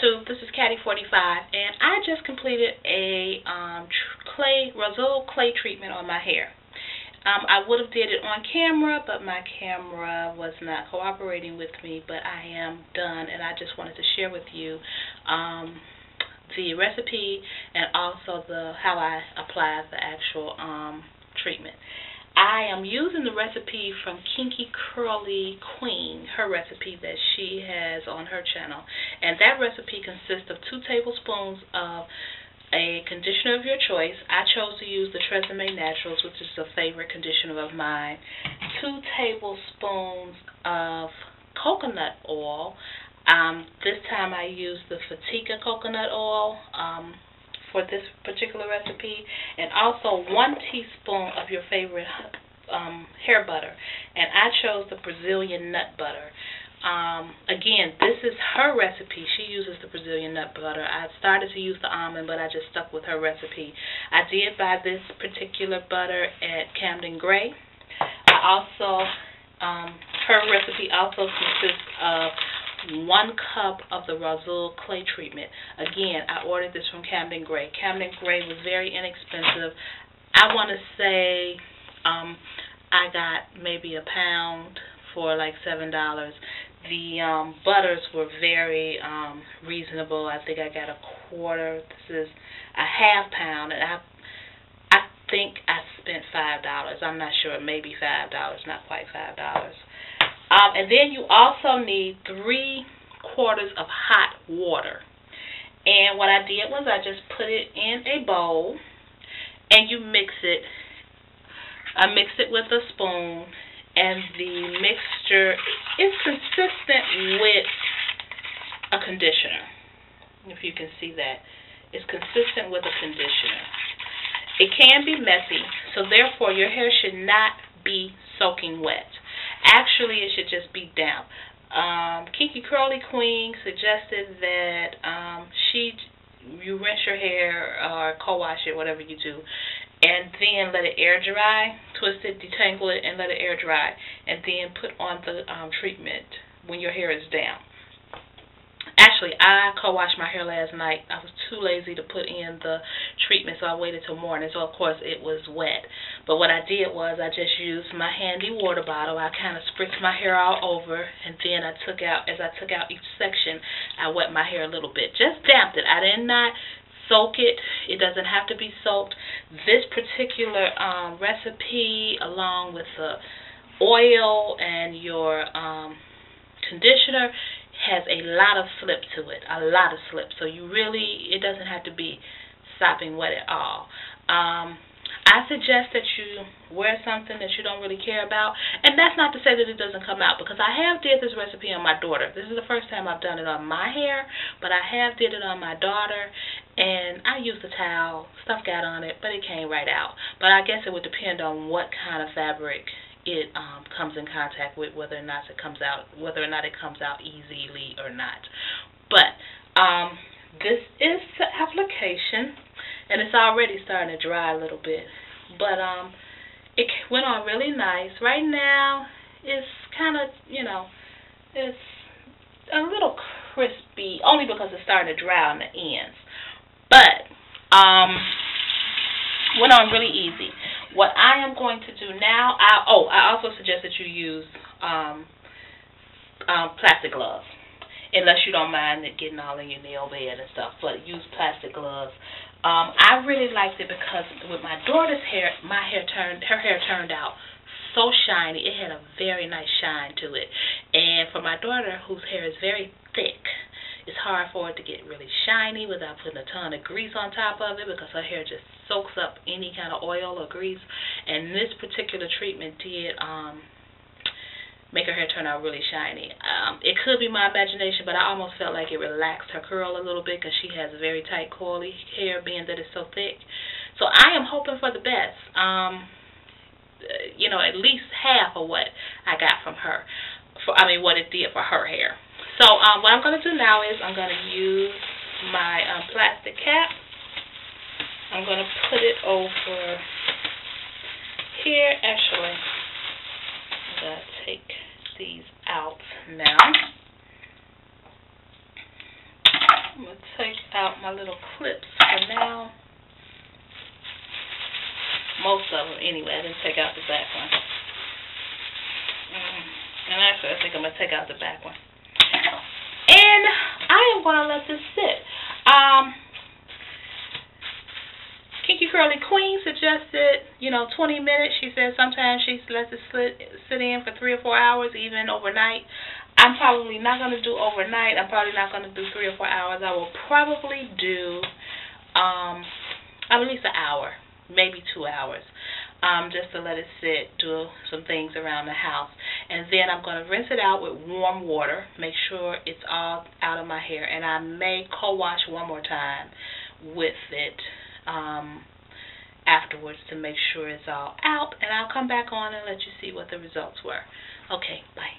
YouTube. This is Caddy45, and I just completed a Rhassoul clay treatment on my hair. I would have did it on camera, but my camera was not cooperating with me, but I am done, and I just wanted to share with you the recipe and also how I apply the actual treatment. I am using the recipe from kinkykurlyqueen, her recipe that she has on her channel. And that recipe consists of 2 tablespoons of a conditioner of your choice. I chose to use the treatment+natural, which is a favorite conditioner of mine. 2 tablespoons of coconut oil. This time I used the Fatica coconut oil for this particular recipe, and also 1 teaspoon of your favorite hair butter, and I chose the Brazilian nut butter. Again, this is her recipe. She uses the Brazilian nut butter. I started to use the almond, but I just stuck with her recipe. I did buy this particular butter at Camden Gray. I also, her recipe also consists of 1 cup of the Rhassoul clay treatment. Again, I ordered this from Camden Gray. Camden Gray was very inexpensive. I want to say I got maybe a pound for like $7. The butters were very reasonable. I think I got a quarter. This is a half pound, and I think I spent $5. I'm not sure, maybe $5, not quite $5. And then you also need 3/4 of hot water. And what I did was I just put it in a bowl, and you mix it. I mixed it with a spoon, and the mixture is consistent with a conditioner. If you can see that. It's consistent with a conditioner. It can be messy, so therefore your hair should not be soaking wet. Actually, it should just be damp. kinkykurlyqueen suggested that you rinse your hair or co-wash it, whatever you do, and then let it air dry, twist it, detangle it, and let it air dry, and then put on the treatment when your hair is damp. Actually, I co-washed my hair last night. I was too lazy to put in the treatment, so I waited till morning. So, of course, it was wet. But what I did was I just used my handy water bottle. I kind of spritzed my hair all over, and then as I took out each section, I wet my hair a little bit. Just damped it. I did not soak it. It doesn't have to be soaked. This particular recipe, along with the oil and your conditioner, has a lot of slip to it, so it doesn't have to be sopping wet at all. I suggest that you wear something that you don't really care about, and that's not to say that it doesn't come out, because I have did this recipe on my daughter. This is the first time I've done it on my hair, but I have did it on my daughter, and I used a towel, stuff got on it, but it came right out. But I guess it would depend on what kind of fabric it comes in contact with, whether or not it comes out easily or not. But this is the application, and it's already starting to dry a little bit, but it went on really nice. Right now it's kind of, it's a little crispy, only because it's starting to dry on the ends, but went on really easy. What I am going to do now, I also suggest that you use plastic gloves, unless you don't mind it getting all in your nail bed and stuff, but use plastic gloves. I really liked it because with my daughter's hair, her hair turned out so shiny. It had a very nice shine to it. And for my daughter, whose hair is very thick, it's hard for it to get really shiny without putting a ton of grease on top of it, because her hair just soaks up any kind of oil or grease. And this particular treatment did make her hair turn out really shiny. It could be my imagination, but I almost felt like it relaxed her curl a little bit, because she has very tight, coily hair, being that it's so thick. So I am hoping for the best. At least half of what I got from her. What it did for her hair. So what I'm going to do now is I'm going to use my plastic cap. I'm going to put it over here. Actually, I'm going to take these out now. out my little clips for now. Most of them, anyway. I didn't take out the back one. And actually, I think I'm going to take out the back one. And I am going to let this sit. kinkykurlyqueen suggested, 20 minutes. She said sometimes she lets it sit in for 3 or 4 hours, even overnight. I'm probably not going to do overnight. I'm probably not going to do 3 or 4 hours. I will probably do at least an hour, maybe 2 hours, just to let it sit, do some things around the house. And then I'm going to rinse it out with warm water, make sure it's all out of my hair. And I may co-wash one more time with it afterwards to make sure it's all out. And I'll come back on and let you see what the results were. Okay, bye.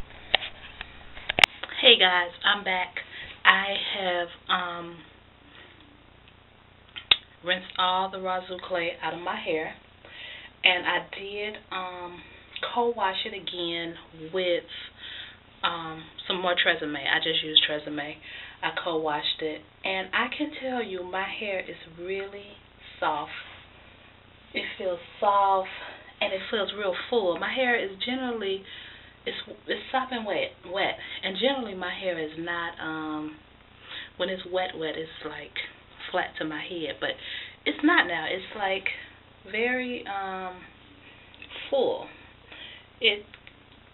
Hey guys, I'm back. I have rinsed all the Rhassoul clay out of my hair, and I did co-wash it again with some more Tresemme. I just used Tresemme. I co-washed it, and I can tell you my hair is really soft. It feels soft, and it feels real full. My hair is generally it's soft and wet, and generally my hair is not, when it's wet, it's like flat to my head, but it's not now. It's like very full. It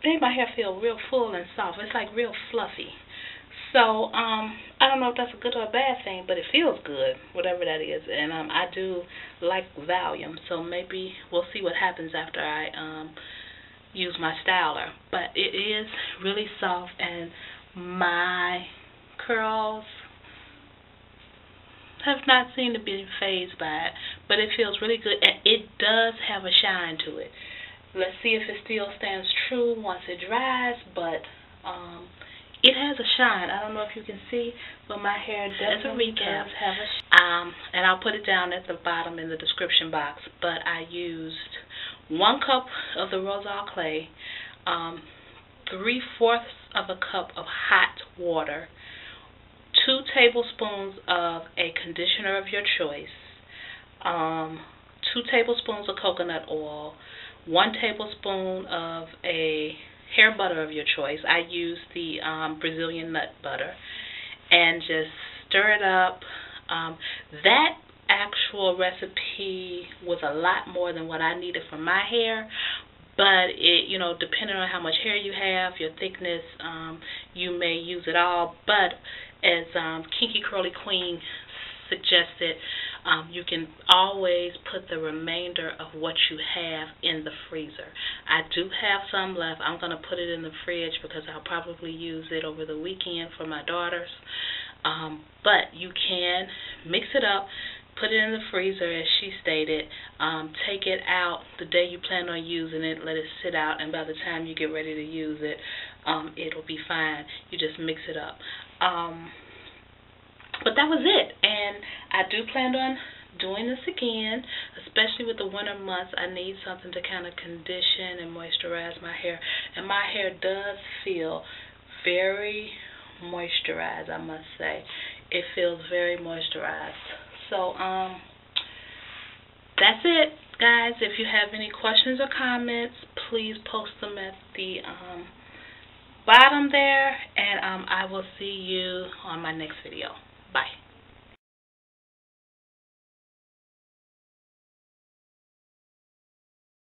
made my hair feel real full and soft. It's like real fluffy. So I don't know if that's a good or a bad thing, but it feels good, whatever that is. And I do like volume, so maybe we'll see what happens after I use my styler. But it is really soft, and my curls have not seemed to be phased by it, but it feels really good, and it does have a shine to it. Let's see if it still stands true once it dries, but it has a shine. I don't know if you can see, but my hair definitely does have a shine. And I'll put it down at the bottom in the description box, but I used 1 cup of the Rhassoul clay, 3/4 of a cup of hot water, 2 tablespoons of a conditioner of your choice, 2 tablespoons of coconut oil, 1 tablespoon of a hair butter of your choice. I used the Brazilian nut butter, and just stir it up. That actual recipe was a lot more than what I needed for my hair, but it, depending on how much hair you have, your thickness, you may use it all. But as kinkykurlyqueen suggested, you can always put the remainder of what you have in the freezer. I do have some left. I'm going to put it in the fridge because I'll probably use it over the weekend for my daughters. But you can mix it up, put it in the freezer as she stated, take it out the day you plan on using it, let it sit out, and by the time you get ready to use it, it'll be fine. You just mix it up. But that was it, and I do plan on doing this again, especially with the winter months. I need something to kind of condition and moisturize my hair, and my hair does feel very moisturized, I must say. It feels very moisturized. So that's it, guys. If you have any questions or comments, please post them at the bottom there, and I will see you on my next video. Bye.